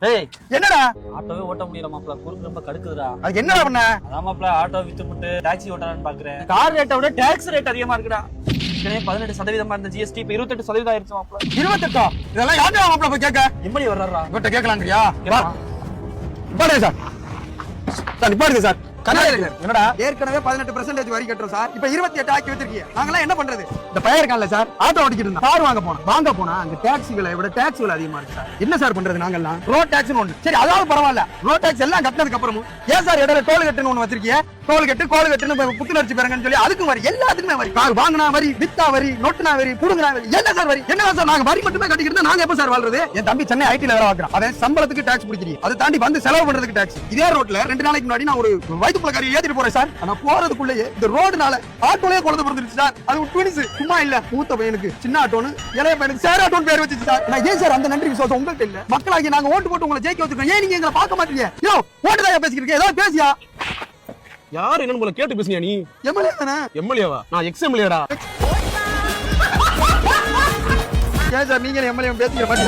டேய் என்னடா ஆட்டோவே ஓட்ட முடியல மாப்ள, குறுக்கு ரொம்ப கடுக்குதுடா. அதுக்கு என்னடா பண்ண? அதான் மாப்ள ஆட்டோ வித்துட்டு டாக்ஸி ஓட்டலாம்னு பாக்குறேன். கார் ரேட்டை விட டாக்ஸ் ரேட் அதிகமா இருக்குடா. ஏற்கனவே 18% இருந்த ஜிஎஸ்டி இப்ப 28% ஆயிருச்சு மாப்ள. 28? இதெல்லாம் யார்டா மாப்ள போய் கேட்க? எம்எல்ஏ வர்றாரா? இவர்ட்ட கேட்கலாம்ன்றியா? பாருங்க சார். Sir நிப்பாடுங்க sir. என்னடா ஏற்கனவே 18% வரி கட்டுறோம் சார். இப்ப 28 ஆக்கி வச்சிருக்கீங்க. நாங்கலாம் என்ன பண்றது? இந்த பையன் இருக்கான்ல சார், ஆட்டோ ஓட்டிக்கிட்டு இருந்தான். கார் வாங்க போனா அங்க டாக்ஸிகளை விட டாக்ஸ் விலை அதிகமா இருக்கு சார். என்ன சார் பண்றது நாங்கலாம்? ரோட் டாக்ஸ்னு ஒண்ணு. சரி அதாவது பரவாயில்ல. ரோட் டாக்ஸ் எல்லாம் கட்டினதுக்கு அப்புறமும் ஏன் சார் இடையில டோல் கட்டுன்னு ஒண்ணு வச்சிருக்கீங்க? கோல் கட்டுன்னு புத்துணர்ச்சி பெறங்கன்னு சொல்லி அதுக்கும் வரி, எல்லாத்துக்குமே வரி. கார் வாங்கினா வரி, வித்தா வரி, நொட்டுனா வரி, புடுங்கினா வரி. என்ன சார் வரி? என்ன சார் நாங்க வரி மட்டுமே கட்டிக்கிட்டு நாங்க எப்ப சார் வாழ்றது? என் தம்பி சென்னை ஐடில வேலை பார்க்கறான். அவன் சம்பளத்துக்கு டாக்ஸ் பிடிக்கிறீங்க, அதை தாண்டி வந்து செலவு பண்றதுக்கு டாக்ஸ். இதே ரோட்ல 2 நாளைக்கு முன்னாடி நான் ஒரு வயிற்றுப்புலக்காரி ஏத்திட்டு போறேன் சார். ஆனா போறதுக்குள்ளேயே இந்த ரோடுனால ஆட்டோலயே குழந்தை பிறந்துருச்சு சார். அது ஒரு ட்வின்ஸ். சும்மா இல்ல, மூத்த பையனுக்கு சின்ன ஆட்டோன்னு, இளைய பையனுக்கு சேர் ஆட்டோன்னு பேர் வச்சிச்சு சார். நான் ஏன் சார் அந்த நன்றி விசுவாசம் உங்கள்ட்ட இல்ல? மக்களாகி நாங்க ஓட்டு போட்டு உங்களை ஜெயிக்க வச்சிருக்கோம். ஏன் நீங்க எங்களை பார்க்க மாட்டீங்க? யோ ஓட்டு தான் பேசிக்கிறீங்க, ஏதாவது பேசியா? யார் என்னன்னு போல கேட்டு பேசுனியா நீ? எம்எல்ஏ தானே? எம்எல்ஏவா? நான் எக்ஸ் எம்எல்ஏடா. ஏன் சார் நீங்க எம்எல்ஏ பேசிக்கிற மாதிரி